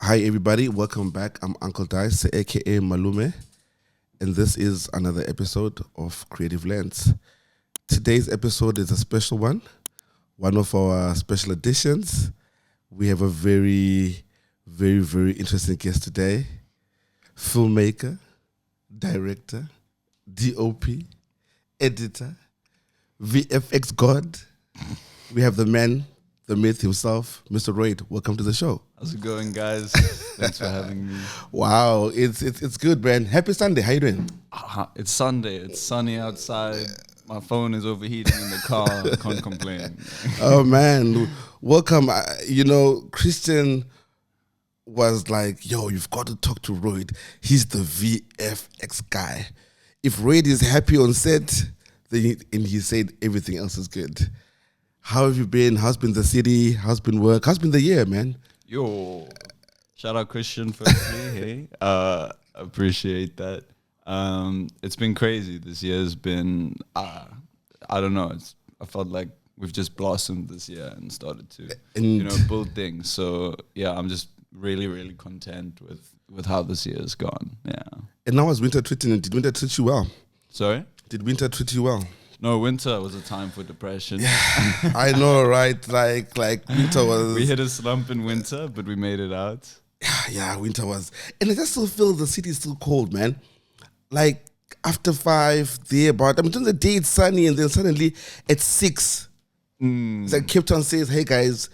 Hi everybody, welcome back. I'm Uncle Dyce, aka Malume, and this is another episode of Creative Lens. Today's episode is a special one of our special editions. We have a very interesting guest today. Filmmaker, director, DOP, editor, VFX god. We have the man, the myth himself, Mr. Royd. Welcome to the show. How's it going, guys? Thanks for having me. Wow, it's good, man. Happy Sunday. How you doing? It's Sunday. It's sunny outside. My phone is overheating in the car. I can't complain. Oh man, welcome. Christian was like, "Yo, you've got to talk to Royd. He's the VFX guy. If Royd is happy on set, then he said everything else is good." How have you been? How's been the city? How's been work? How's been the year, man? Yo, shout out Christian firstly. Hey, appreciate that. It's been crazy. This year has been, I don't know. I felt like we've just blossomed this year and started to, build things. So yeah, I'm just really content with how this year has gone. Yeah. And now as winter treating you, did winter treat you well? Sorry? Did winter treat you well? No, winter was a time for depression. Yeah, I know, right? Like winter was... We hit a slump in winter, but we made it out. Yeah, winter was... And I just still feel the city is still cold, man. Like, after 5, during the day it's sunny, and then suddenly at 6, it's like Cape Town says, "Hey guys,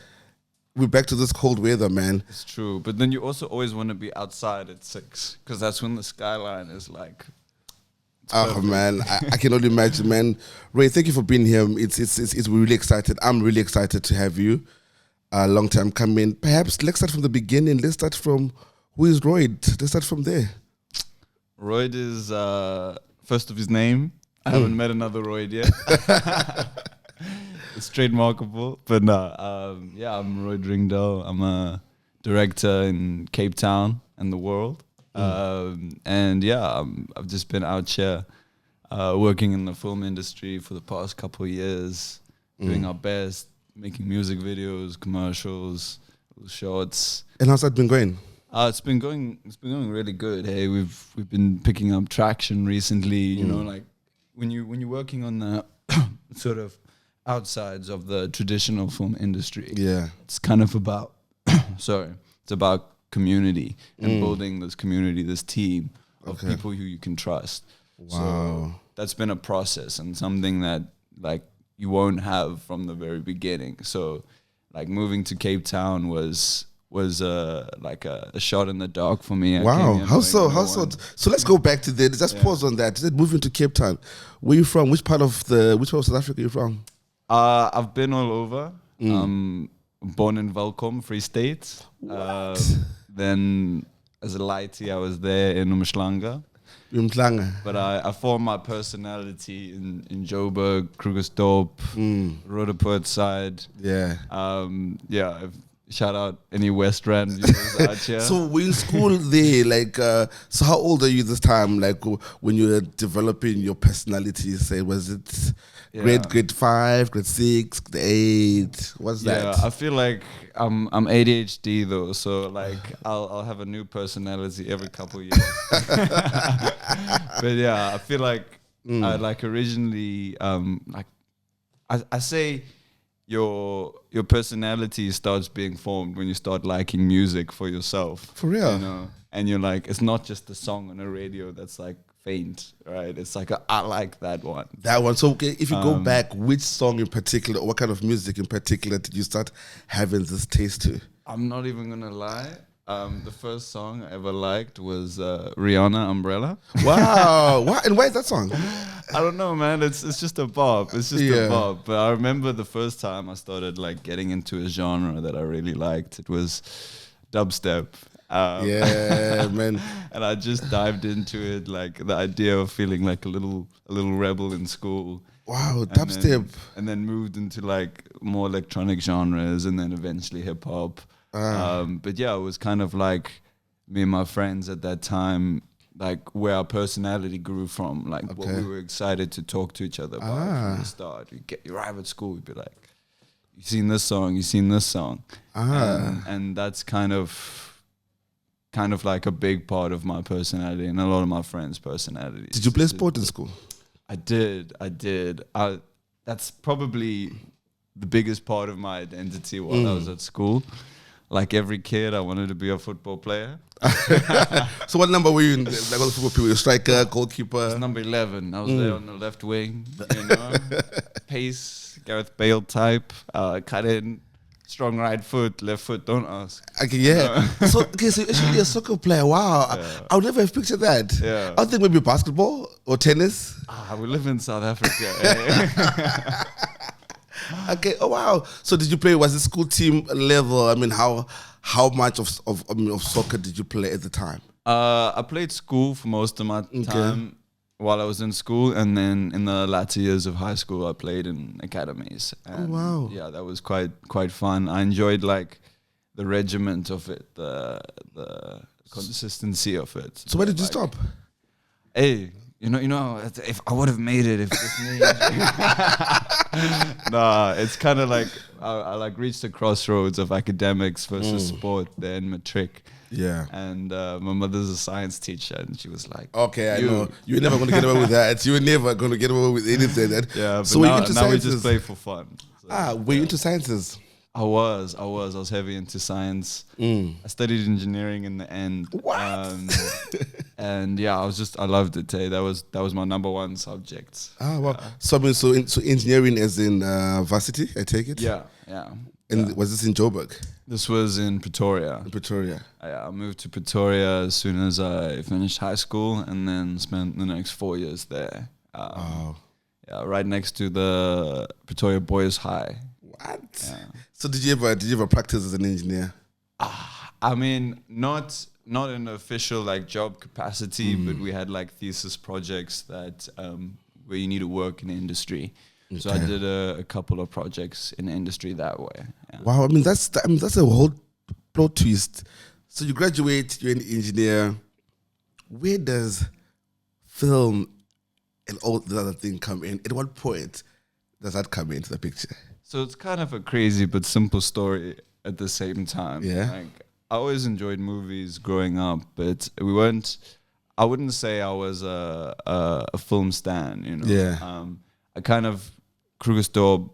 we're back to this cold weather, man." It's true, but then you also always want to be outside at 6, because that's when the skyline is like... Oh man, I can only imagine, man. Ray, thank you for being here. It's we're really excited. I'm really excited to have you. Long time coming. Perhaps let's start from the beginning. Let's start from who is Royd. Let's start from there. Royd is first of his name. I haven't met another Royd yet. It's trademarkable, but no. I'm Royd Ringdahl. I'm a director in Cape Town and the world. I've just been out here working in the film industry for the past couple of years, doing our best, making music videos, commercials, shorts. And how's that been going? It's been going really good. Hey, we've been picking up traction recently. You know, like when you're working on the sort of outsides of the traditional film industry. Yeah, it's kind of about it's about community and building this community, this team of people who you can trust. Wow. So that's been a process and something that like you won't have from the very beginning. So like moving to Cape Town was like a shot in the dark for me. Wow. How so? So let's go back to that. Just pause on that. Moving to Cape Town. Where are you from? Which part of South Africa are you from? I've been all over. Born in Welkom, Free State. Then as a lighty, I was there in Umhlanga. But I formed my personality in Joburg, Krugersdorp, Roodepoort side. Yeah. Shout out any West Rand users out here. So we're in school there, like, so how old are you this time? Like when you were developing your personality, say, was it grade 5, grade 6, grade 8? What's that? Yeah, I feel like I'm ADHD though, so like I'll have a new personality every couple of years. But yeah, I feel like I like originally like I say your personality starts being formed when you start liking music for yourself. For real? You know? And you're like, it's not just a song on a radio that's like faint, right? It's like, I like that one. That one. So if you go back, which song in particular, or what kind of music in particular did you start having this taste to? I'm not even going to lie. The first song I ever liked was Rihanna, Umbrella. Wow. And why is that song? I don't know, man. It's just a bop. It's just a bop. But I remember the first time I started like getting into a genre that I really liked. It was dubstep. Yeah, man. And I just dived into it, like the idea of feeling like a little rebel in school. Wow, dubstep. And then moved into like more electronic genres, and then eventually hip hop. But yeah, it was kind of like me and my friends at that time, like where our personality grew from, like what we were excited to talk to each other about from the start. You arrive at school, we'd be like, "You seen this song? You seen this song?" And that's kind of kind of like a big part of my personality and a lot of my friends' personalities. Did you play sport in school? I did. That's probably the biggest part of my identity while I was at school. Like every kid, I wanted to be a football player. So what number were you in? Like what football people? You're striker, goalkeeper? I was number 11. I was there on the left wing. You know, pace, Gareth Bale type, cut in, strong right foot, left foot. Don't ask. Okay, yeah. So you're actually a soccer player. Wow, Yeah. I would never have pictured that. Yeah. I think maybe basketball or tennis. We live in South Africa. Okay. Oh wow. So did you play? Was it school team level? I mean, how much of soccer did you play at the time? I played school for most of my time while I was in school, and then in the latter years of high school, I played in academies. And wow. Yeah, that was quite fun. I enjoyed like the regiment of it, the consistency of it. So where did you stop? Hey, you know, if I would have made it, if this knee. Nah, it's kind of like I like reached the crossroads of academics versus sport, then matric. Yeah. And my mother's a science teacher, and she was like, okay, I know. You're never going to get away with that. You're never going to get away with anything. Yeah, but so now we just play for fun. So, were you into sciences? I was heavy into science. I studied engineering in the end. What? And yeah, I loved it. That was my number one subject. Ah, wow. So I mean, so engineering as in varsity, I take it? Yeah. And was this in Joburg? This was in Pretoria. In Pretoria. I moved to Pretoria as soon as I finished high school, and then spent the next 4 years there. Wow. Yeah, right next to the Pretoria Boys High. What? Yeah. So did you ever practice as an engineer? I mean, not in an official like job capacity, but we had like thesis projects that where you need to work in industry. Okay. So I did a couple of projects in industry that way. Yeah. Wow, I mean that's a whole plot twist. So you graduate, you're an engineer. Where does film and all the other thing come in? At what point does that come into the picture? So it's kind of a crazy but simple story at the same time. Yeah. Like I always enjoyed movies growing up, but I wouldn't say I was a film stan, you know. Yeah. I kind of Krugersdorp,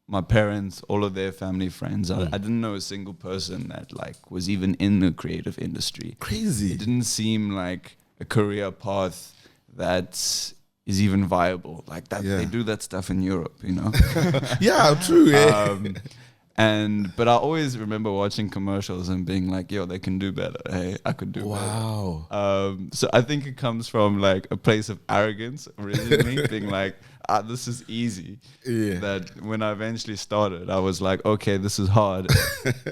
my parents, all of their family friends. I didn't know a single person that like was even in the creative industry. Crazy. It didn't seem like a career path that is even viable. Like that, they do that stuff in Europe, you know. Yeah, true. Yeah. But I always remember watching commercials and being like, "Yo, they can do better. Hey, I could do better." Wow. So I think it comes from like a place of arrogance originally, being like, "This is easy." Yeah. That when I eventually started, I was like, "Okay, this is hard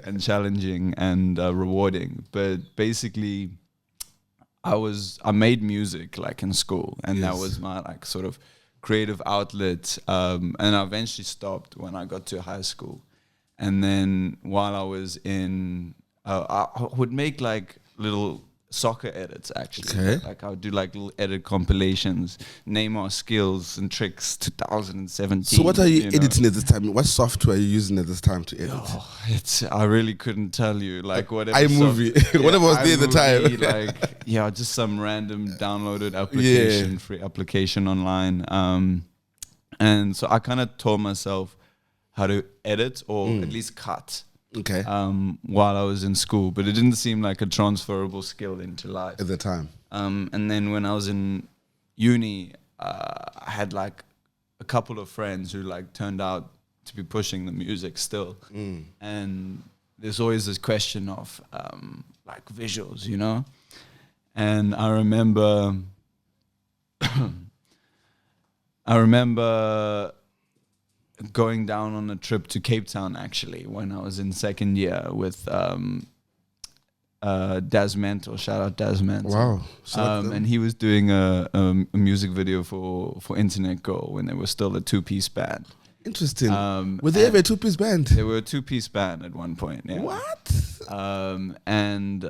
and challenging and rewarding." But basically, I made music like in school, and that was my like sort of creative outlet. And I eventually stopped when I got to high school. And then while I was in, I would make like little soccer edits actually. Okay. Like I would do like little edit compilations, name our skills and tricks 2017. So what are you know? editing at this time? What software are you using at this time to edit? I really couldn't tell you. Like whatever. iMovie, whatever was there at the time. Like just some random downloaded application, free application online. And so I kind of taught myself how to edit or at least cut. Okay. While I was in school, but it didn't seem like a transferable skill into life at the time. And then when I was in uni, I had like a couple of friends who like turned out to be pushing the music still. And there's always this question of like visuals, you know? And I remember going down on a trip to Cape Town actually when I was in second year with Daz Mentor. Shout out Daz Mentor. Wow. And he was doing a music video for Internet Girl when they were still a two-piece band. Interesting. Were they ever a two-piece band? They were a two-piece band at one point. Yeah. What? And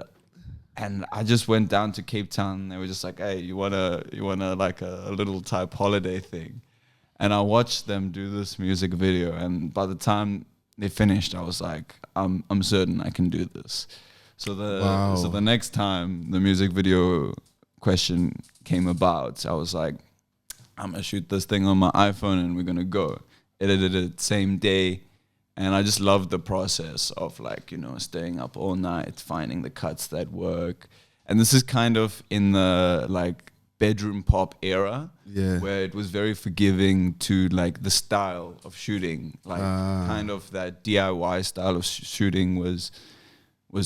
I just went down to Cape Town. They were just like, "Hey, you wanna like a little type holiday thing?" And I watched them do this music video, and by the time they finished, I was like, I'm certain I can do this. So the next time the music video question came about, I was like, I'm gonna shoot this thing on my iPhone and we're gonna go. Edited it same day, and I just loved the process of like, you know, staying up all night, finding the cuts that work. And this is kind of in the like bedroom pop era, where it was very forgiving to like the style of shooting, like kind of that DIY style of shooting was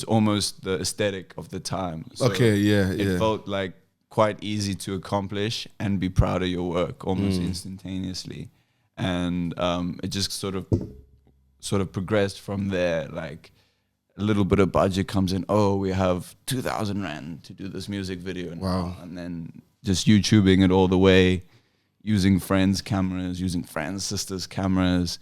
almost the aesthetic of the time. So it felt like quite easy to accomplish and be proud of your work almost instantaneously. And it just sort of progressed from there. Like a little bit of budget comes in. Oh, we have 2,000 rand to do this music video. And then just YouTubing it all the way, using friends' cameras, using friends' sisters' cameras.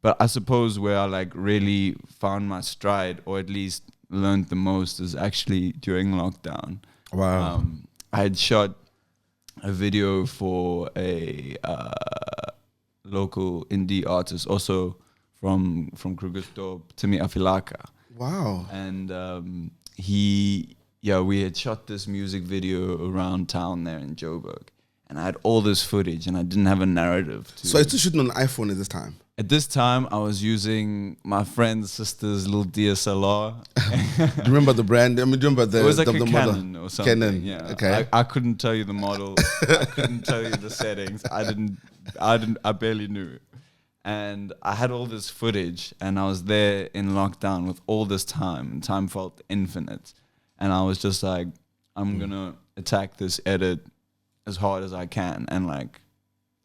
But I suppose where I like really found my stride, or at least learned the most, is actually during lockdown. Wow. I had shot a video for a local indie artist, also from Krugersdorp, Timmy Afilaka. Wow. And we had shot this music video around town there in Joburg. And I had all this footage and I didn't have a narrative. So I was shooting on an iPhone at this time? At this time, I was using my friend's sister's little DSLR. Do you remember the brand? I mean, do you remember the... It was like the a Canon or something. Canon, yeah. okay. I couldn't tell you the model. I couldn't tell you the settings. I barely knew. And I had all this footage and I was there in lockdown with all this time, and time felt infinite. And I was just like, I'm going to attack this edit as hard as I can. And like,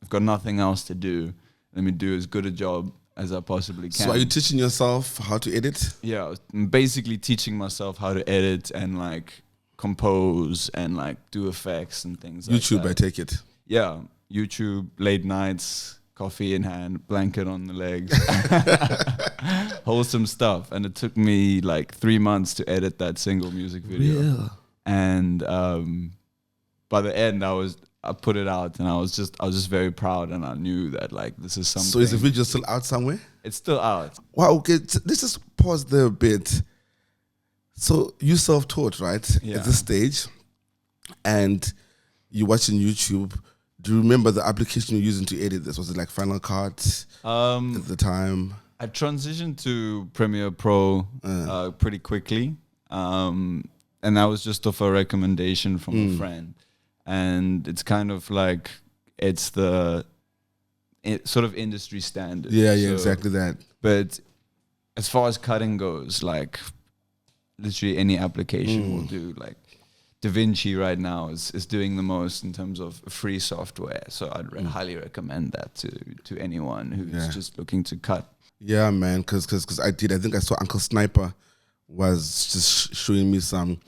I've got nothing else to do. Let me do as good a job as I possibly can. So are you teaching yourself how to edit? Yeah, I'm basically teaching myself how to edit and like compose and like do effects and things YouTube, like that. I take it. Yeah, YouTube, late nights, coffee in hand, blanket on the legs. Wholesome stuff. And it took me like 3 months to edit that single music video. Real. And by the end, I put it out and I was just very proud, and I knew that like this is something. So is the video still out somewhere? It's still out. Wow, okay. Let's just pause there a bit. So you self-taught, right? Yeah. At this stage, and you're watching YouTube. Do you remember the application you're using to edit this? Was it like Final Cut at the time? I transitioned to Premiere Pro pretty quickly, and that was just off a recommendation from a friend. And it's kind of like it's the sort of industry standard. Yeah, exactly that. But as far as cutting goes, like literally any application will do. Like DaVinci right now is doing the most in terms of free software. So I'd highly recommend that to anyone who's just looking to cut. Yeah, man, because I think I saw Uncle Sniper was just showing me some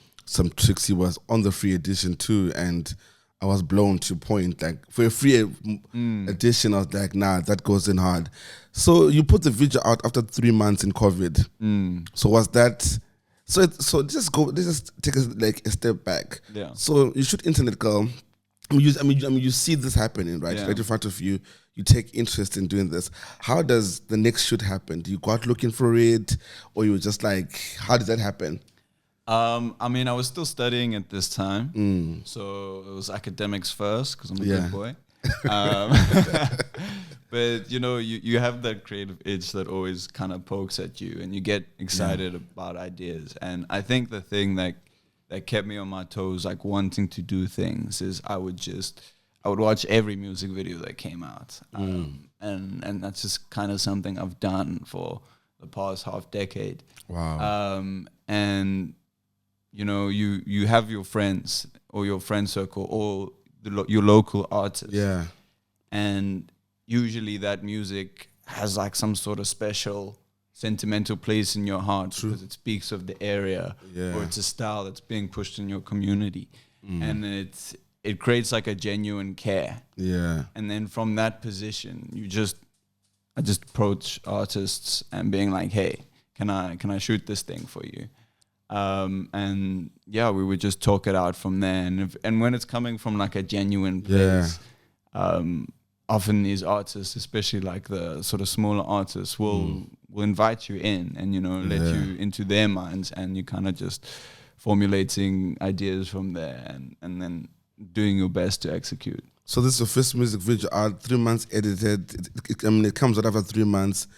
tricks. He was on the free edition too, and I was blown to point. Like for a free edition, I was like, nah, that goes in hard. So you put the video out after 3 months in COVID. So was that? So just take a step back. Yeah. So you shoot Internet Girl. I mean, you see this happening right in front of you. You take interest in doing this. How does the next shoot happen? Do you go out looking for it, or you just like, how did that happen? I mean, I was still studying at this time, so it was academics first because I'm a good boy. But you know, you have that creative itch that always kind of pokes at you, and you get excited about ideas. And I think the thing that kept me on my toes, like wanting to do things, is I would watch every music video that came out, and that's just kind of something I've done for the past half decade. Wow. And you know, you have your friends or your friend circle or your local artists. Yeah. And usually that music has like some sort of special sentimental place in your heart because it speaks of the area or it's a style that's being pushed in your community. And it creates like a genuine care. Yeah. And then from that position, I just approach artists and being like, hey, can I shoot this thing for you? And yeah, we would just talk it out from there. And when it's coming from like a genuine place, often these artists, especially like the sort of smaller artists, will will invite you in and, you know, let you into their minds, and you kind of just formulating ideas from there and then doing your best to execute. So this is your first music video out, 3 months edited. It comes out after 3 months.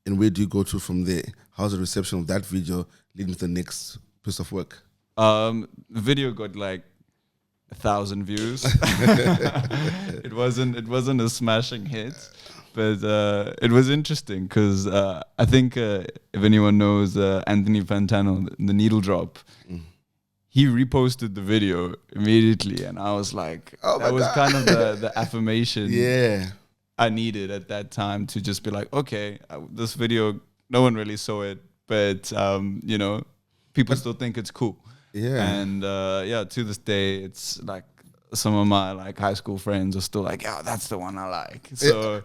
And where do you go to from there? How's the reception of that video leading to the next piece of work? The video got like 1,000 views. It wasn't a smashing hit, but it was interesting because I think if anyone knows Anthony Fantano, the Needle Drop, he reposted the video immediately, and I was like, that was kind of the affirmation I needed at that time to just be like, okay, this video, no one really saw it, but you know, people still think it's cool. Yeah. And to this day, it's like some of my like high school friends are still like, yeah, that's the one I like. So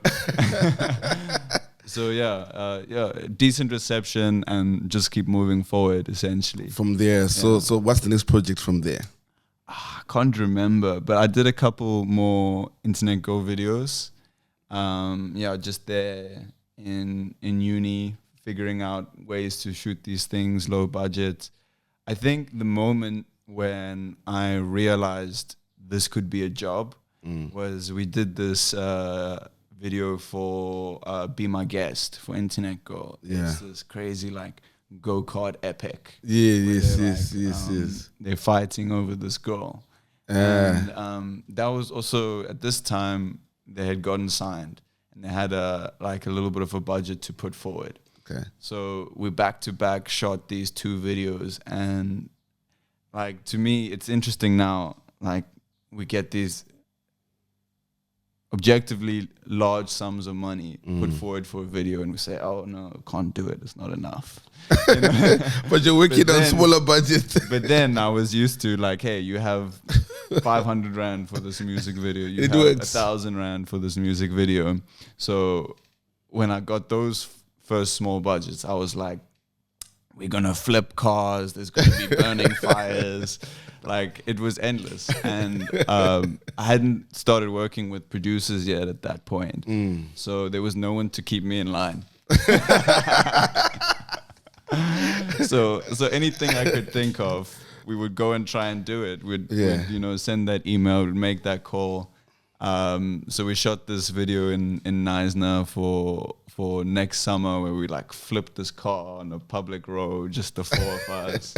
decent reception and just keep moving forward essentially. From there, so what's the next project from there? I can't remember, but I did a couple more Internet Go videos. Just there in uni, figuring out ways to shoot these things, low budget. I think the moment when I realized this could be a job was we did this video for Be My Guest for Internet Go. Yeah. It's this crazy like go-kart epic. Yes. They're fighting over this girl. And that was also, at this time, they had gotten signed and they had a little bit of a budget to put forward. Okay. So we back to back shot these 2 videos, and like to me it's interesting now, like we get these objectively large sums of money put forward for a video and we say, oh no, can't do it, it's not enough. You know? But you're working on smaller budget. But then I was used to like, hey, you have 500 Rand for this music video, you It have works. 1,000 Rand for this music video. So when I got those first small budgets, I was like, we're gonna flip cars, there's gonna be burning fires. Like it was endless. And I hadn't started working with producers yet at that point. So there was no one to keep me in line. So anything I could think of, we would go and try and do it. We'd you know, send that email, we'd make that call. So we shot this video in Neisner for next summer, where we like flipped this car on a public road, just the 4 of us.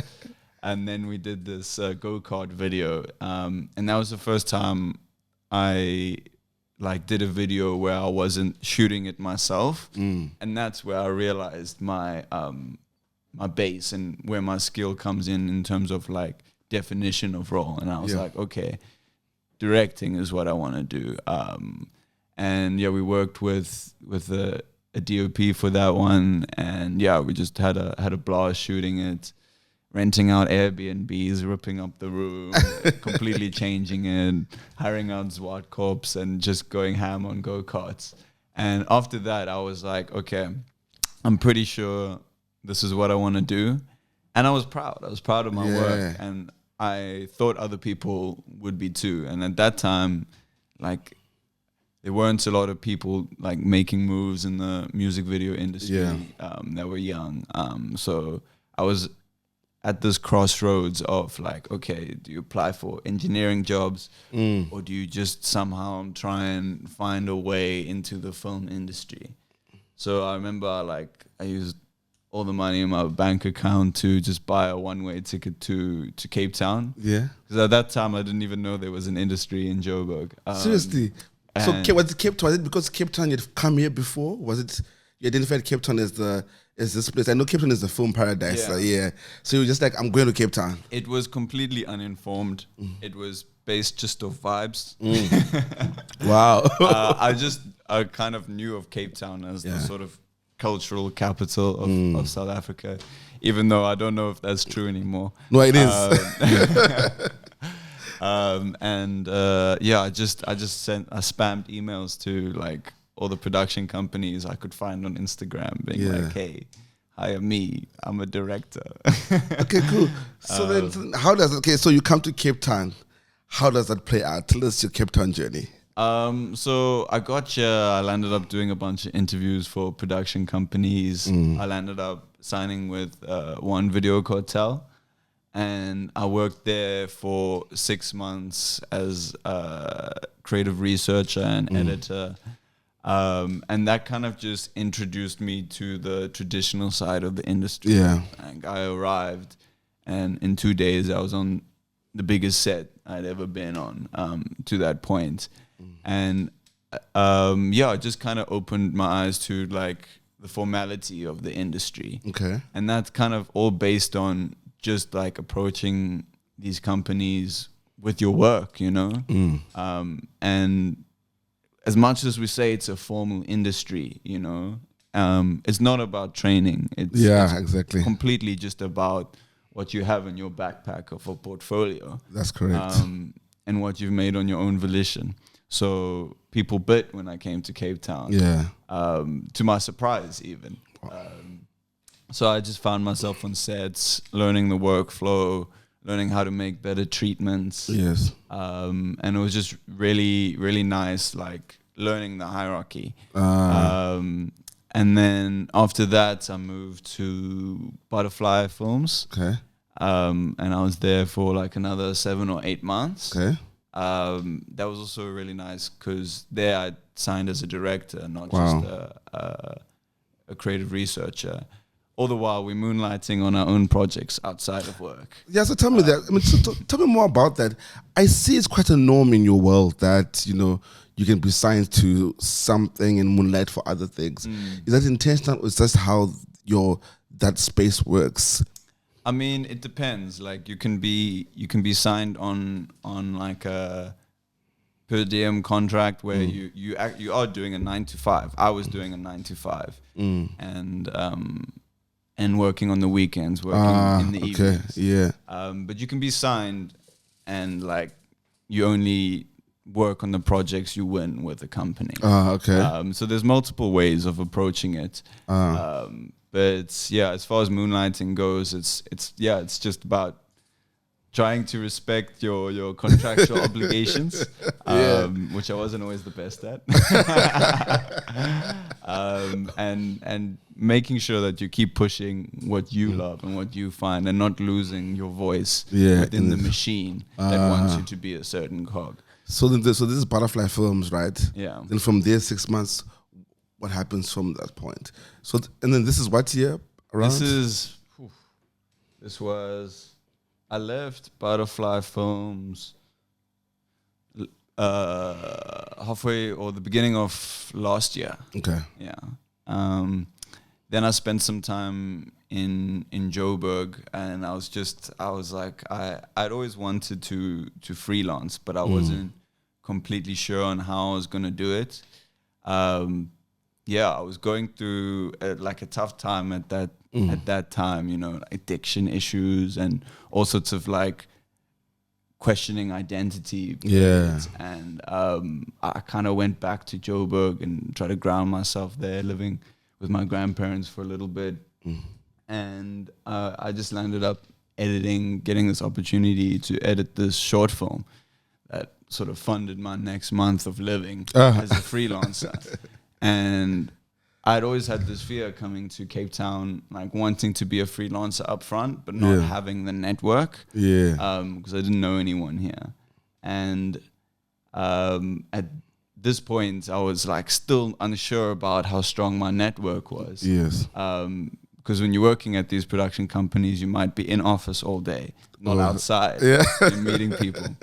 And then we did this go-kart video. And that was the first time I like did a video where I wasn't shooting it myself. And that's where I realized my my base and where my skill comes in terms of like definition of role. And I was like, okay, directing is what I want to do. And we worked with a DOP for that one, and we just had a blast shooting it, renting out Airbnbs, ripping up the room, completely changing it, hiring out SWAT corps, and just going ham on go-karts. And after that, I was like, okay, I'm pretty sure this is what I want to do. And I was proud. I was proud of my work, and I thought other people would be too. And at that time, like, there weren't a lot of people like making moves in the music video industry that were young. So I was at this crossroads of like, okay, do you apply for engineering jobs or do you just somehow try and find a way into the film industry? So I remember like I used all the money in my bank account to just buy a one-way ticket to Cape Town. Yeah. Because at that time I didn't even know there was an industry in Joburg. Seriously? So was it Cape Town? Was it because Cape Town you'd come here before? Was it you identified Cape Town as this place? I know Cape Town is the film paradise. So you were just like, I'm going to Cape Town. It was completely uninformed. It was based just off vibes. Wow. I kind of knew of Cape Town as the sort of cultural capital of South Africa, even though I don't know if that's true anymore. No, it is. I just spammed emails to like all the production companies I could find on Instagram, being like, "Hey, hire me. I'm a director." Okay, cool. So then, how does so you come to Cape Town? How does that play out? Tell us your Cape Town journey. So I got here. I landed up doing a bunch of interviews for production companies. I landed up signing with one video cartel, and I worked there for 6 months as a creative researcher and editor. And that kind of just introduced me to the traditional side of the industry. Yeah. Like I arrived, and in 2 days I was on the biggest set I'd ever been on to that point. And it just kind of opened my eyes to like the formality of the industry. Okay. And that's kind of all based on just like approaching these companies with your work, you know? And as much as we say it's a formal industry, you know, it's not about training. It's exactly. completely just about what you have in your backpack of a portfolio. That's correct. And what you've made on your own volition. So people bit when I came to Cape Town. Yeah. To my surprise, even. So I just found myself on sets, learning the workflow, learning how to make better treatments. Yes. And it was just really, really nice, like learning the hierarchy. And then after that, I moved to Butterfly Films. Okay. And I was there for like another 7 or 8 months. Okay. That was also really nice because there I signed as a director, not Wow. just a creative researcher. All the while we're moonlighting on our own projects outside of work. Yeah, so tell me that. I mean, so tell me more about that. I see it's quite a norm in your world that, you know, you can be signed to something and moonlight for other things. Is that intentional or is that how that space works? I mean, it depends. Like you can be signed on like a per diem contract where you are doing a 9 to 5. I was doing a 9 to 5, and working on the weekends, working in the evenings. Yeah. But you can be signed, and like you only work on the projects you win with the company. Okay. So there's multiple ways of approaching it. But yeah, as far as moonlighting goes, it's just about trying to respect your contractual obligations, which I wasn't always the best at, and making sure that you keep pushing what you love and what you find, and not losing your voice within the machine that wants you to be a certain cog. So this is Butterfly Films, right? Yeah. Then from there, 6 months, what happens from that point? So and then this is what year around? This was, I left Butterfly Films halfway or the beginning of last year. Okay. Yeah. Then I spent some time in Joburg, and I was like, I'd always wanted to freelance, but I wasn't completely sure on how I was going to do it. I was going through like a tough time at that time, you know, addiction issues and all sorts of like questioning identity. Yeah. And I kind of went back to Joburg and tried to ground myself there, living with my grandparents for a little bit. And I just landed up getting this opportunity to edit this short film that sort of funded my next month of living as a freelancer. And I'd always had this fear coming to Cape Town, like wanting to be a freelancer up front, but not having the network. Yeah. Because I didn't know anyone here. And at this point, I was like still unsure about how strong my network was. Yes. Because when you're working at these production companies, you might be in office all day, not outside. Yeah. You're meeting people.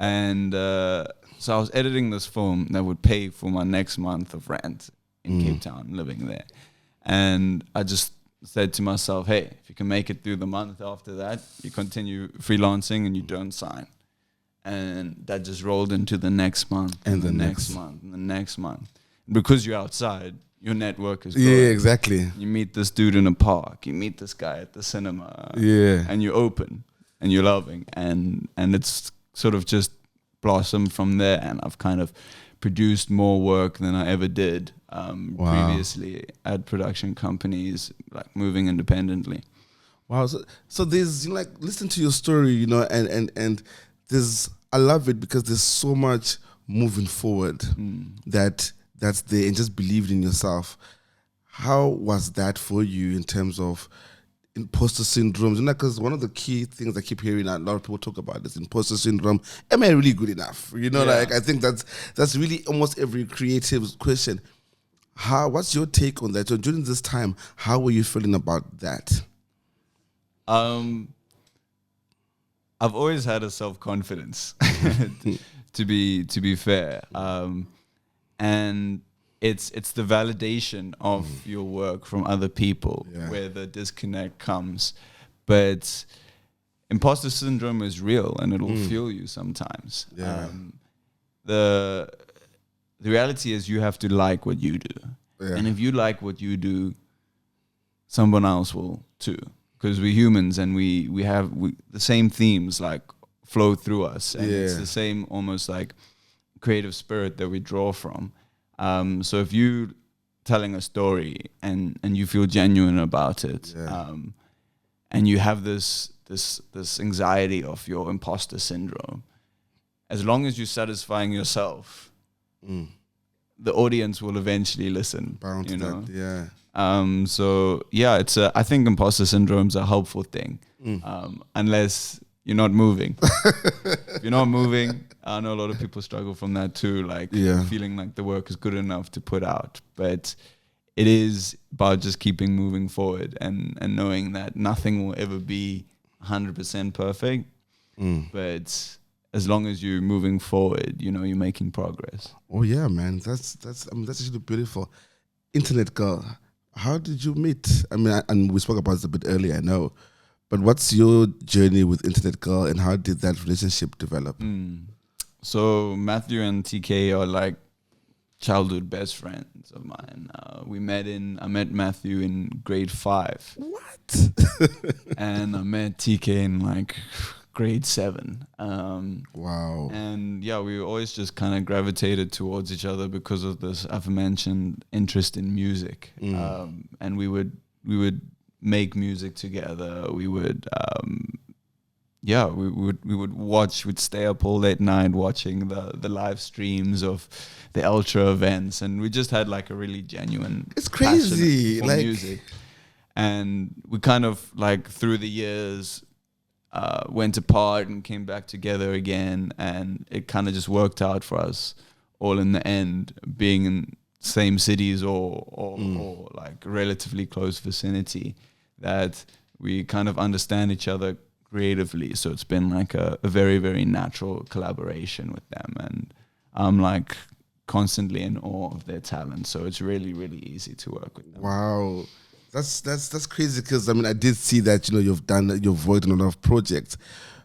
And so I was editing this film that would pay for my next month of rent in Cape Town, living there. And I just said to myself, hey, if you can make it through the month after that, you continue freelancing and you don't sign. And that just rolled into the next month and the next month and the next month. Because you're outside, your network is growing. Yeah, exactly. You meet this dude in a park, you meet this guy at the cinema. Yeah. And you're open and you're loving. And it's sort of just blossomed from there. And I've kind of produced more work than I ever did previously at production companies, like moving independently. Wow. So there's, you know, like, listen to your story, you know, and there's, I love it because there's so much moving forward, that's there, and just believed in yourself. How was that for you in terms of imposter syndromes? Because one of the key things I keep hearing a lot of people talk about is imposter syndrome. Am I really good enough? I think that's really almost every creative question. What's your take on that? So during this time, how were you feeling about that? I've always had a self-confidence, to be fair, and it's the validation of your work from other people where the disconnect comes. But imposter syndrome is real, and it'll fuel you sometimes. Yeah. The reality is you have to like what you do, and if you like what you do, someone else will too. Because we're humans, and we have the same themes like flow through us, and it's the same almost like creative spirit that we draw from. So if you telling a story and you feel genuine about it, and you have this anxiety of your imposter syndrome, as long as you're satisfying yourself, the audience will eventually listen. Bound to that, I think imposter syndrome is a helpful thing, unless you're not moving. If you're not moving, I know a lot of people struggle from that too, feeling like the work is good enough to put out. But it is about just keeping moving forward and knowing that nothing will ever be 100% perfect. But as long as you're moving forward, you're making progress. Oh yeah, man, that's actually beautiful. Internet girl, how did you meet? And we spoke about this a bit earlier, I know. But what's your journey with Internet Girl, and how did that relationship develop? So Matthew and TK are like childhood best friends of mine. I met Matthew in grade 5. What? And I met TK in like grade 7. Wow. And we always just kind of gravitated towards each other because of this aforementioned interest in music. And we would make music together. We would we'd stay up all late night watching the live streams of the ultra events, and we just had like a really genuine crazy passion for music. And we kind of like through the years went apart and came back together again, and it kind of just worked out for us all in the end, being in same cities or like relatively close vicinity, that we kind of understand each other creatively. So it's been like a very, very natural collaboration with them, and I'm like constantly in awe of their talent. So it's really, really easy to work with them. Wow. That's crazy, because I did see that you've worked on a lot of projects.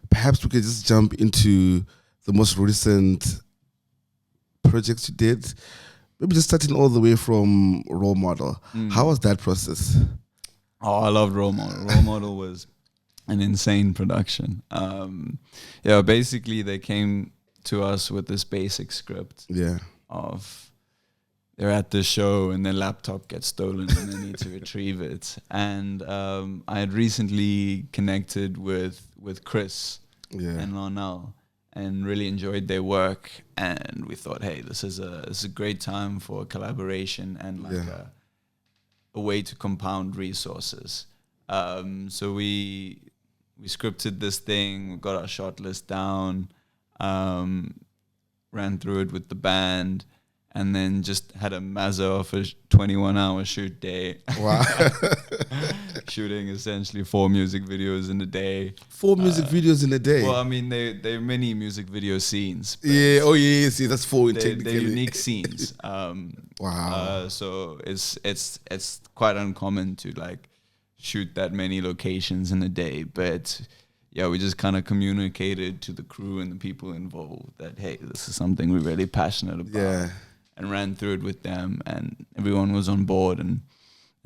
Perhaps we could just jump into the most recent projects you did. Maybe just starting all the way from Role Model. How was that process? Oh, I loved Role Model. Role Model was an insane production. Basically they came to us with this basic script of they're at the show and their laptop gets stolen and they need to retrieve it. And I had recently connected with Chris and Lionel and really enjoyed their work. And we thought, hey, this is a great time for collaboration and like a way to compound resources. So we scripted this thing, we got our shot list down, ran through it with the band, and then just had a mazza of a 21-hour shoot day. Wow. Shooting essentially 4 music videos in a day. 4 music videos in a day? Well, they're mini music video scenes. See, that's 4 they're unique scenes. Wow. So it's quite uncommon to like shoot that many locations in a day, but we just kind of communicated to the crew and the people involved that, hey, this is something we're really passionate about, and ran through it with them, and everyone was on board and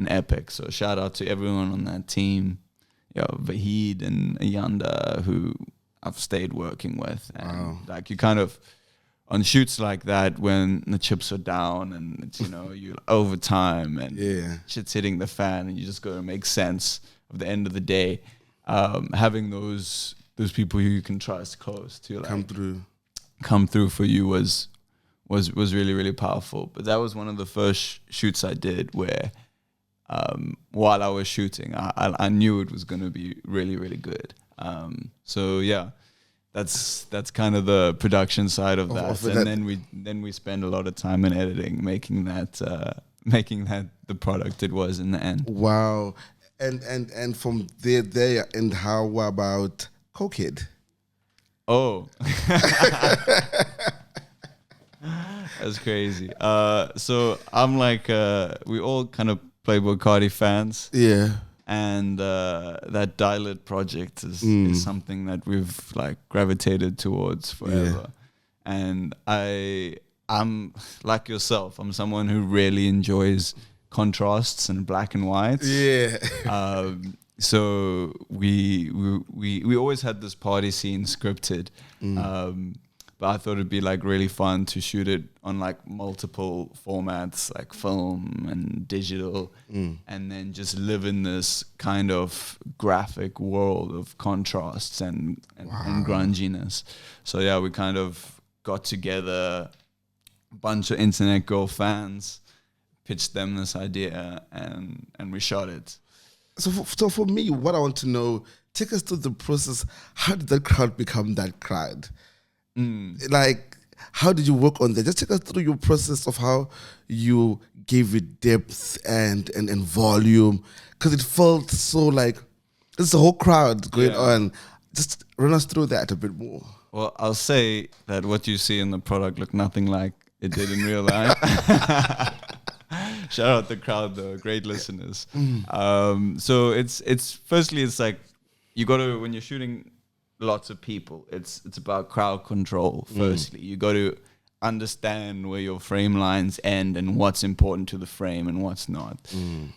epic. So shout out to everyone on that team, Vahid and Ayanda, who I've stayed working with. And like you kind of on shoots like that, when the chips are down and it's, you're overtime and shit's hitting the fan, and you just got to make sense of the end of the day. Having those people who you can trust close to like come through for you was was really, really powerful. But that was one of the first shoots I did where while I was shooting, I knew it was going to be really, really good. So yeah, that's kind of the production side of that. And then we spend a lot of time in editing, making that the product it was in the end. Wow. And from there, and how about Cokehead? Oh. That's crazy. So I'm like, we all kind of Playboy Cardi fans. Yeah. And that Dial-It project is something that we've like gravitated towards forever. Yeah. And I'm like yourself. I'm someone who really enjoys contrasts and black and whites. Yeah. So we always had this party scene scripted. But I thought it'd be like really fun to shoot it on like multiple formats, like film and digital, and then just live in this kind of graphic world of contrasts and grunginess. So yeah, we kind of got together a bunch of internet girl fans, pitched them this idea, and we shot it. So for me, what I want to know, take us through the process. How did that crowd become that crowd? Like, how did you work on that? Just take us through your process of how you gave it depth and volume, because it felt so like it's a whole crowd going on. Just run us through that a bit more. Well, I'll say that what you see in the product looked nothing like it did in real life. Shout out the crowd though, great listeners. So it's firstly it's like you got to, when you're shooting lots of people, it's about crowd control. Firstly, you got to understand where your frame lines end and what's important to the frame and what's not.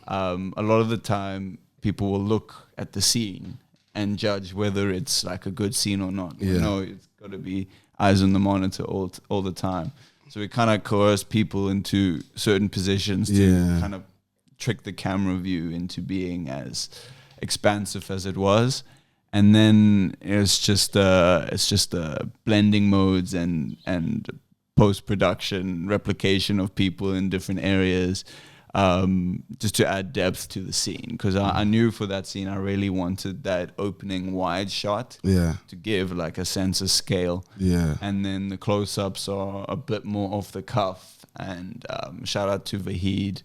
A lot of the time people will look at the scene and judge whether it's like a good scene or not. You know, it's got to be eyes on the monitor all the time. So we kind of coerce people into certain positions to kind of trick the camera view into being as expansive as it was. And then it's just blending modes and post-production replication of people in different areas, just to add depth to the scene. Because I knew for that scene I really wanted that opening wide shot to give like a sense of scale. And then the close-ups are a bit more off the cuff. And shout out to Vahid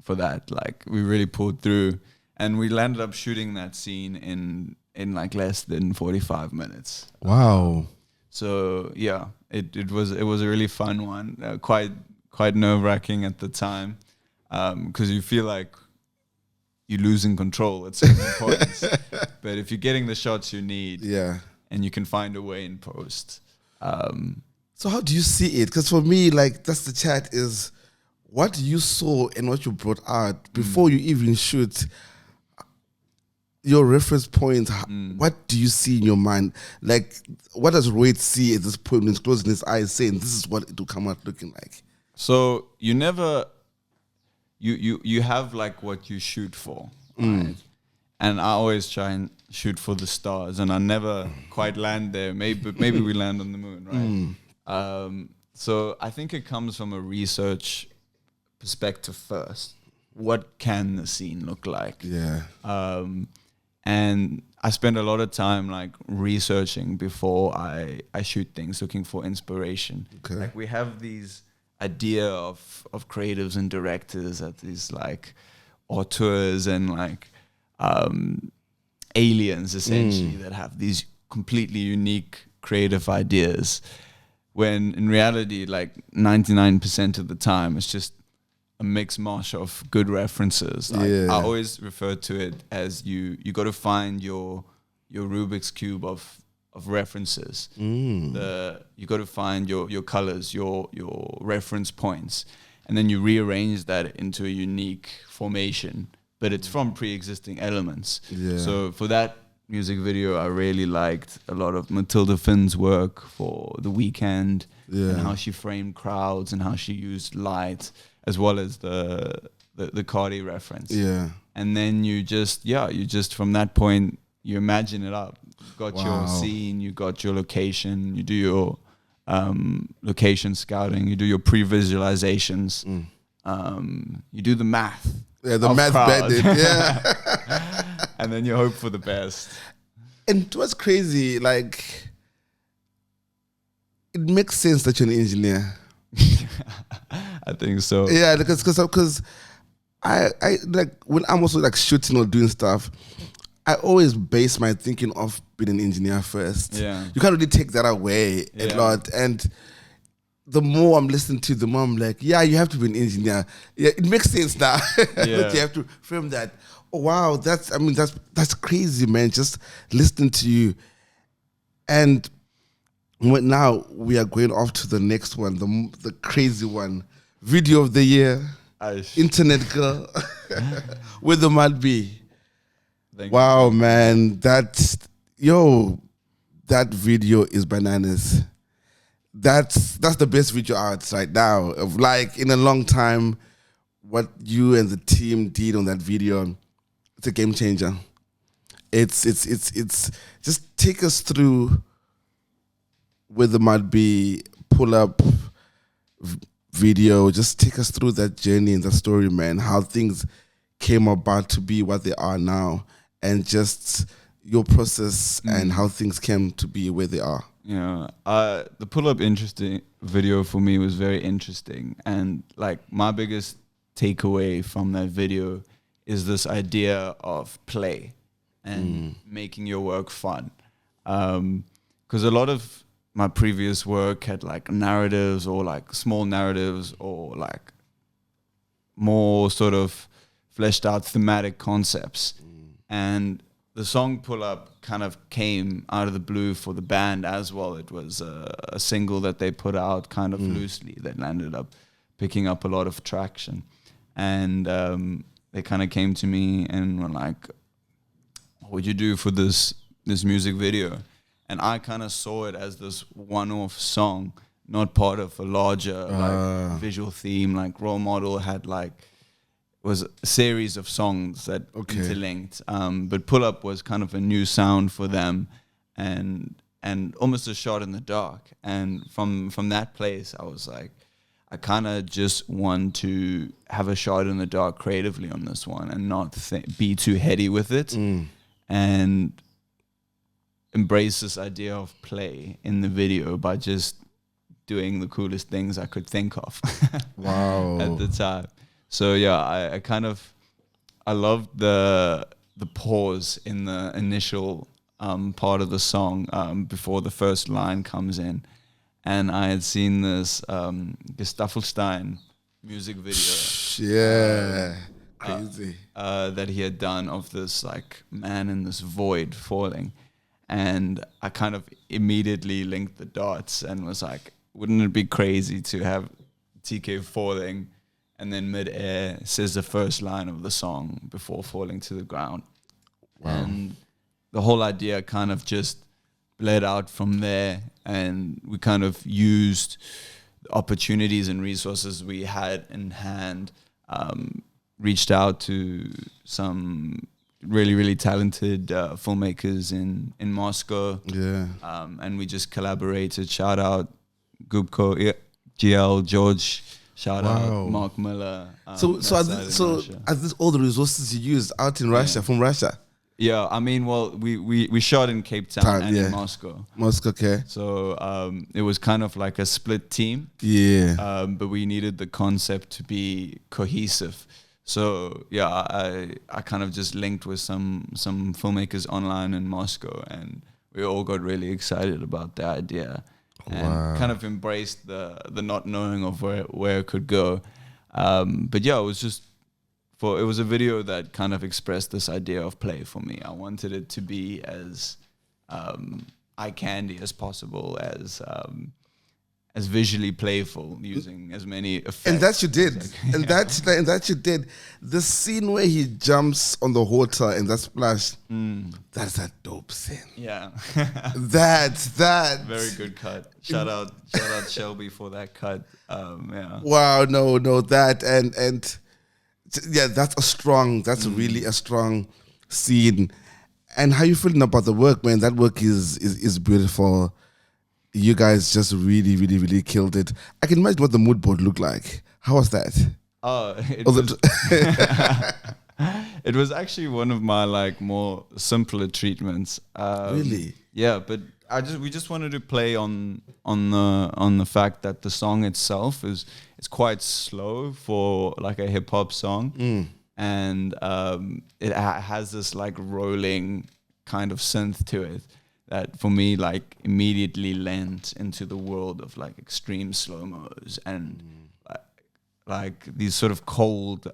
for that. Like, we really pulled through. And we landed up shooting that scene in like less than 45 minutes. Wow. So yeah, it was a really fun one. Quite nerve-wracking at the time, because you feel like you're losing control at certain points. But if you're getting the shots you need, and you can find a way in post. So how do you see it? Because for me, like, that's the chat, is what you saw and what you brought out before you even shoot. Your reference points, what do you see in your mind? Like, what does Royd see at this point when he's closing his eyes saying, this is what it will come out looking like? So you never, you have like what you shoot for, right? And I always try and shoot for the stars, and I never quite land there. Maybe we land on the moon, right? So I think it comes from a research perspective first. What can the scene look like? And I spend a lot of time like researching before I shoot things, looking for inspiration. Like, we have these idea of creatives and directors at these like auteurs and like aliens essentially that have these completely unique creative ideas, when in reality like 99% of the time it's just a mixed mash of good references. Like, I always refer to it as you got to find your Rubik's Cube of references. You got to find your colors, your reference points, and then you rearrange that into a unique formation. But it's from pre-existing elements. So for that music video, I really liked a lot of Matilda Finn's work for The Weeknd, and how she framed crowds and how she used light, as well as the Cardi reference. And then you just from that point, you imagine it up. You got your scene, you got your location, you do your location scouting, you do your pre-visualizations, you do the math. Yeah, the math bandit. Yeah. And then you hope for the best. And what's crazy, like, it makes sense that you're an engineer. I think so. Yeah, because I like when I'm also like shooting or doing stuff, I always base my thinking off being an engineer first. Yeah. You can't really take that away a lot. And the more I'm listening to, the more I'm like, yeah, you have to be an engineer. Yeah, it makes sense now. But you have to frame that. Oh wow, that's crazy, man. Just listening to you. And now we are going off to the next one, the crazy one. Video of the year. Internet girl. Where the might be. Wow, man. That video is bananas. That's the best video out right now. Of like in a long time, what you and the team did on that video, it's a game changer. It's just take us through where there might be pull up video. Just take us through that journey and that story, man. How things came about to be what they are now, and just your process and how things came to be where they are. Yeah, the pull-up interesting video for me was very interesting, and like my biggest takeaway from that video is this idea of play and making your work fun. Because a lot of my previous work had like narratives or like small narratives or like more sort of fleshed out thematic concepts, and the song Pull Up kind of came out of the blue for the band as well. It was a single that they put out kind of loosely that landed up picking up a lot of traction. And they kind of came to me and were like, what would you do for this music video? And I kind of saw it as this one-off song, not part of a larger like visual theme. Like Role Model had like, was a series of songs that interlinked, but Pull Up was kind of a new sound for them, and almost a shot in the dark. And from that place, I was like, I kind of just want to have a shot in the dark creatively on this one, and not be too heady with it, and embrace this idea of play in the video by just doing the coolest things I could think of. Wow. At the time. So yeah, I loved the pause in the initial part of the song before the first line comes in, and I had seen this Gestaffelstein music video. Yeah, crazy. That he had done of this like man in this void falling, and I kind of immediately linked the dots and was like, wouldn't it be crazy to have TK falling, and then mid-air says the first line of the song before falling to the ground. Wow. And the whole idea kind of just bled out from there, and we kind of used the opportunities and resources we had in hand, reached out to some really, really talented filmmakers in Moscow. Yeah. And we just collaborated. Shout out Gubko, GL, George. Shout out Mark Miller. So are this all the resources you used out in Russia, from Russia? Yeah, I mean, well, we shot in Cape Town and in Moscow. Moscow, okay. So it was kind of like a split team. Yeah. But we needed the concept to be cohesive. So yeah, I kind of just linked with some filmmakers online in Moscow, and we all got really excited about the idea. And kind of embraced the not knowing of where it could go. But yeah, it was a video that kind of expressed this idea of play for me. I wanted it to be as eye candy as possible, as visually playful, using as many effects. And that you did. And that you did. The scene where he jumps on the water and that splash, that's a dope scene. Yeah. That's very good cut. Shout out Shelby for that cut. Yeah. Wow, no, that and yeah, that's really a strong scene. And how you feeling about the work, man? That work is beautiful. You guys just really, really, really killed it. I can imagine what the mood board looked like. How was that? Oh, Was it was actually one of my like more simpler treatments. Really? Yeah, but we just wanted to play on the fact that the song itself is quite slow for like a hip hop song, and it has this like rolling kind of synth to it that for me like immediately lent into the world of like extreme slow-mos and like these sort of cold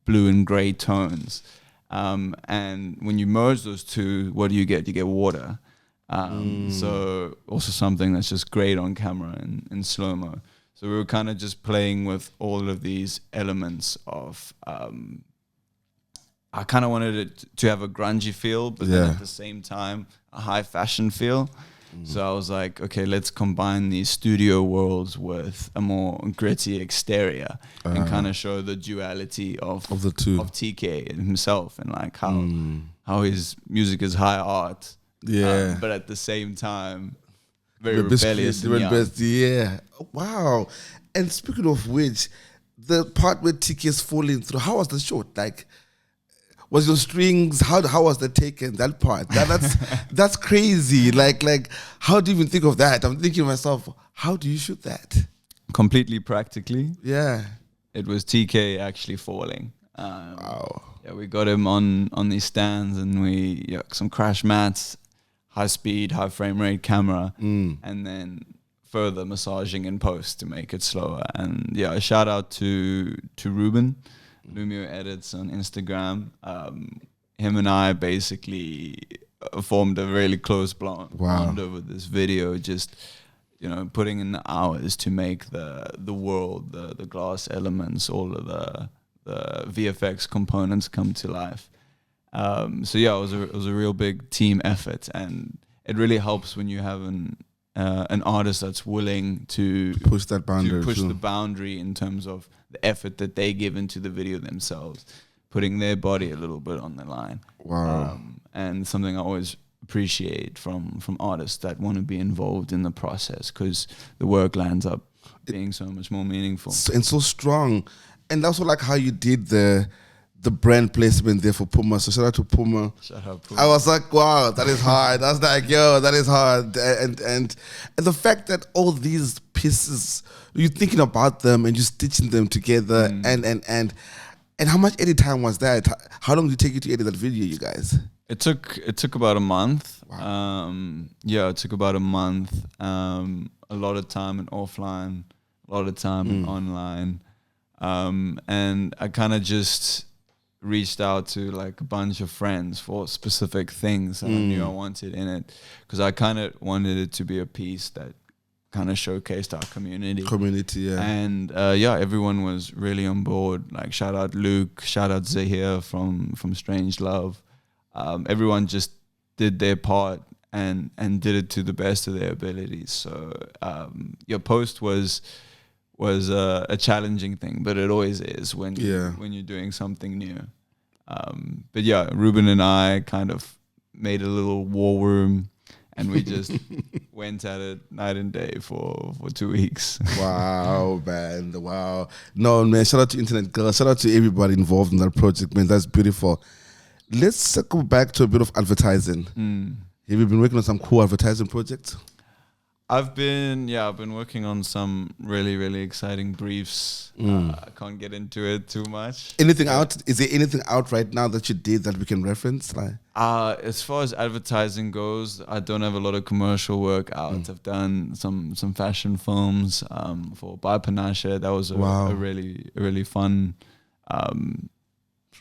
blue and gray tones. And when you merge those two, what do you get? You get water. So also something that's just great on camera in slow-mo. So we were kind of just playing with all of these elements of I kind of wanted it to have a grungy feel, but then at the same time, a high fashion feel. So I was like, okay, let's combine these studio worlds with a more gritty exterior and kind of show the duality of the two, of TK himself, and like how his music is high art, but at the same time, very rebellious. Yeah. Wow. And speaking of which, the part where TK is falling through, how was the shot? Like, was your strings, how was that taken, that part? That's crazy. Like how do you even think of that? I'm thinking to myself, how do you shoot that? Completely practically. Yeah. It was TK actually falling. Wow. Yeah, we got him on these stands, and we some crash mats, high speed, high frame rate camera, and then further massaging in post to make it slower. And yeah, a shout out to Ruben, Lumio Edits on Instagram. Him and I basically formed a really close bond over this video, just putting in the hours to make the world, the glass elements, all of the VFX components come to life. So yeah, it was a real big team effort, and it really helps when you have an artist that's willing to push that boundary, to push the boundary in terms of the effort that they give into the video themselves, putting their body a little bit on the line. Wow. And something I always appreciate from artists that want to be involved in the process, because the work lands up being so much more meaningful and so strong. And also like how you did the brand placement there for Puma. So shout out to Puma. Shout out Puma. I was like, wow, that is hard. I was like, yo, that is hard. And the fact that all these pieces, you're thinking about them and you're stitching them together, and how much edit time was that? How long did it take you to edit that video, you guys? It took about a month. Wow. It took about a month. A lot of time in offline, a lot of time in online. And I kind of just reached out to like a bunch of friends for specific things that I knew I wanted in it, because I kind of wanted it to be a piece that kind of showcased our community. And everyone was really on board. Like shout out Luke, shout out Zahir from Strange Love. Everyone just did their part and did it to the best of their abilities. So your post was a challenging thing, but it always is when you're doing something new. But yeah, Ruben and I kind of made a little war room, and we just went at it night and day for 2 weeks. Wow, man. Wow. No, man, shout out to Internet Girl. Shout out to everybody involved in that project, man. That's beautiful. Let's circle back to a bit of advertising. Have you been working on some cool advertising projects? I've been working on some really, really exciting briefs. I can't get into it too much. Anything out? Is there anything out right now that you did that we can reference? Like, as far as advertising goes, I don't have a lot of commercial work out. I've done some fashion films for By Panache. That was a really fun.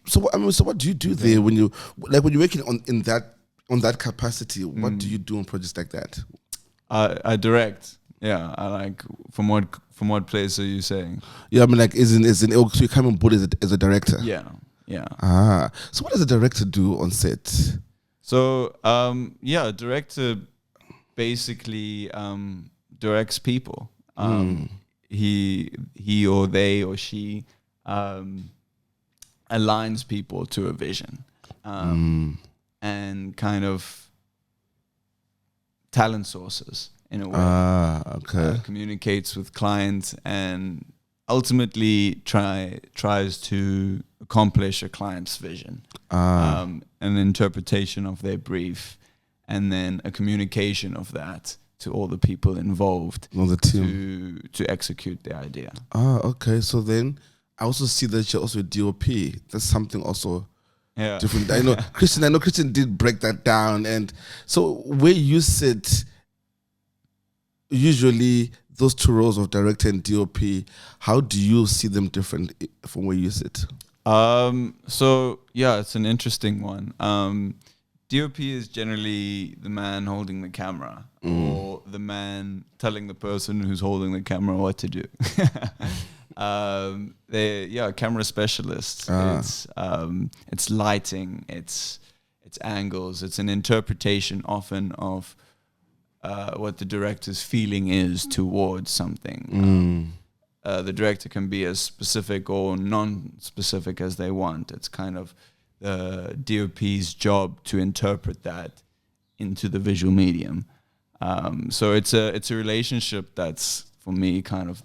So what do you do there when you're working on that capacity? What do you do on projects like that? I direct. Yeah, I like. From what place are you saying? Yeah, I mean, like, so you come on board as a director. Yeah. So what does a director do on set? So a director basically directs people. He or they or she aligns people to a vision, and kind of talent sources. in a way. Communicates with clients and ultimately tries to accomplish a client's vision. An interpretation of their brief, and then a communication of that to all the people involved the team to execute the idea. Okay. So then I also see that you're also a DOP. That's something also different. I know Christian did break that down. And so where you sit, usually those two roles of director and DOP, how do you see them different from where you sit? So yeah, it's an interesting one. DOP is generally the man holding the camera or the man telling the person who's holding the camera what to do. They're camera specialists. It's lighting, it's angles, it's an interpretation often of what the director's feeling is towards something. The director can be as specific or non-specific as they want. It's kind of the DOP's job to interpret that into the visual medium. So it's a relationship that's, for me, kind of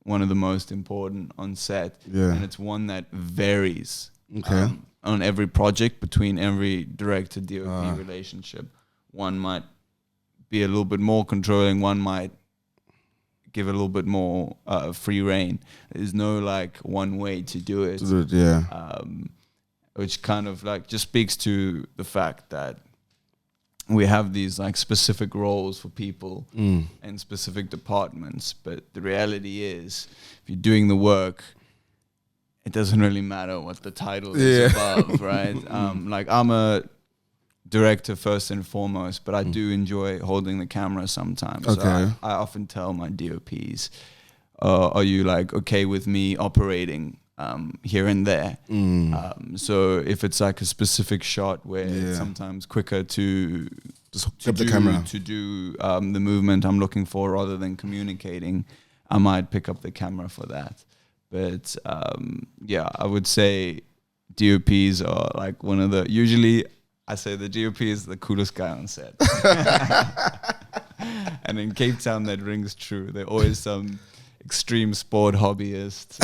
one of the most important on set. And it's one that varies on every project between every director-DOP relationship. One might be a little bit more controlling, one might give a little bit more free reign. There's no like one way to do it. Which kind of like just speaks to the fact that we have these like specific roles for people and specific departments, but the reality is, if you're doing the work, it doesn't really matter what the title is above, right? Like I'm a director first and foremost, but I do enjoy holding the camera sometimes. So I often tell my DOPs, are you like okay with me operating here and there? So if it's like a specific shot where it's sometimes quicker to do the movement I'm looking for rather than communicating, I might pick up the camera for that. But I would say DOPs are like one of the, usually I say the DOP is the coolest guy on set. And in Cape Town that rings true. They're always some extreme sport hobbyist,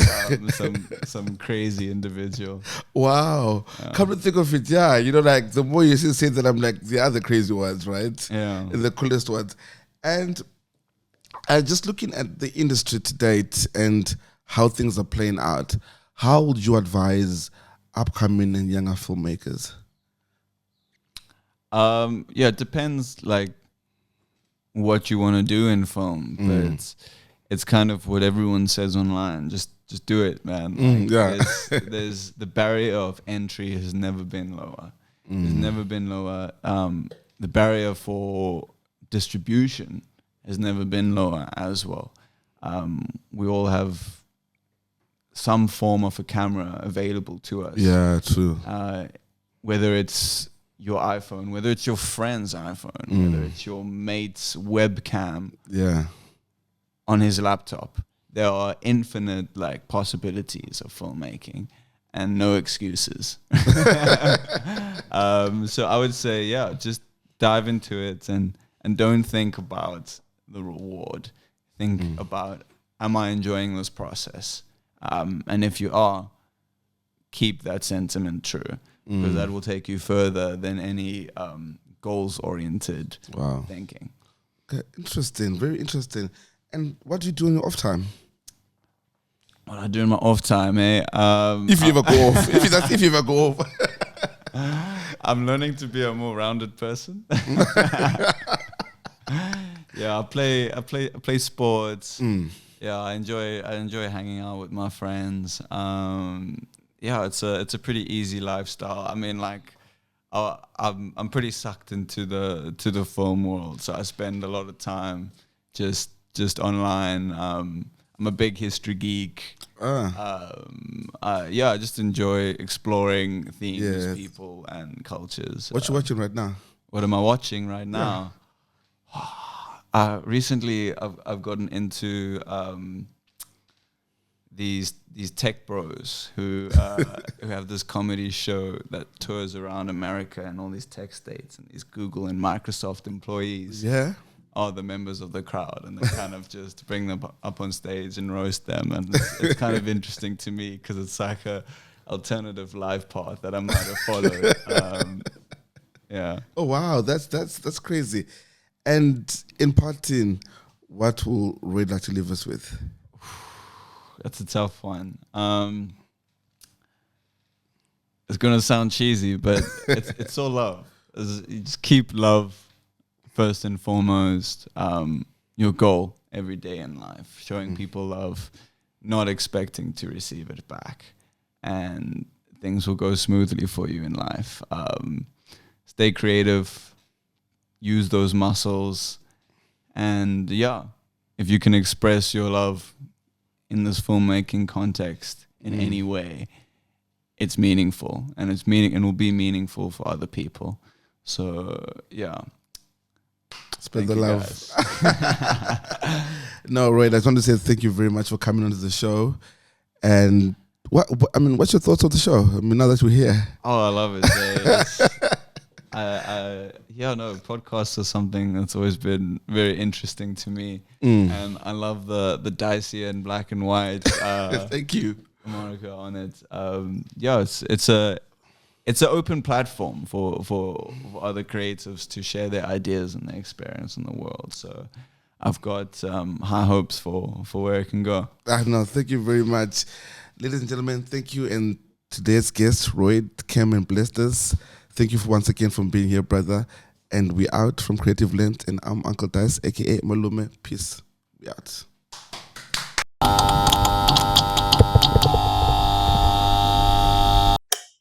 some crazy individual. Wow. Come to think of it, like the more you say that, I'm like, the other crazy ones, right? Yeah. The coolest ones. And just looking at the industry to date and how things are playing out, how would you advise upcoming and younger filmmakers? It depends like what you want to do in film, but it's kind of what everyone says online. Just do it, man. There's the barrier of entry has never been lower. It's never been lower. The barrier for distribution has never been lower as well. We all have some form of a camera available to us. Yeah, true. Whether it's your iPhone, whether it's your friend's iPhone, whether it's your mate's webcam on his laptop. There are infinite like possibilities of filmmaking and no excuses. So I would say, just dive into it and don't think about the reward. Think about, am I enjoying this process? And if you are, keep that sentiment true, because that will take you further than any goals-oriented thinking. Okay, interesting, very interesting. And what do you do in your off time? What I do in my off time, if you ever go off. If you ever go off. I'm learning to be a more rounded person. I play sports. I enjoy hanging out with my friends. It's a pretty easy lifestyle. I mean, like, I'm pretty sucked into the film world, so I spend a lot of time just online. I'm a big history geek. I just enjoy exploring themes, people, and cultures. What you watching right now? What am I watching right now? Recently, I've gotten into these tech bros who have this comedy show that tours around America and all these tech states and these Google and Microsoft employees. Yeah. are the members of the crowd, and they kind of just bring them up on stage and roast them. And it's kind of interesting to me because it's like a alternative life path that I might have followed. Yeah. Oh wow, that's crazy. And in part 10, what will Roy like to leave us with? That's a tough one. It's gonna sound cheesy, but it's all love. You just keep love first and foremost. Your goal every day in life, showing people love, not expecting to receive it back, and things will go smoothly for you in life. Stay creative, use those muscles, and if you can express your love in this filmmaking context in any way, it's meaningful, and and will be meaningful for other people. So spread the love. No, Roy, I just want to say thank you very much for coming onto the show. And what's your thoughts on the show? I mean, now that we're here. Oh, I love it. Podcasts are something that's always been very interesting to me, and I love the dicey and black and white. Thank you, Monica, on it. It's an open platform for other creatives to share their ideas and their experience in the world. So I've got high hopes for where it can go. No, thank you very much, ladies and gentlemen. Thank you, and today's guest, Roy, came and blessed us. Thank you once again for being here, brother. And we out from Creative Lens, and I'm Uncle Dyce, aka Malume. Peace. We out.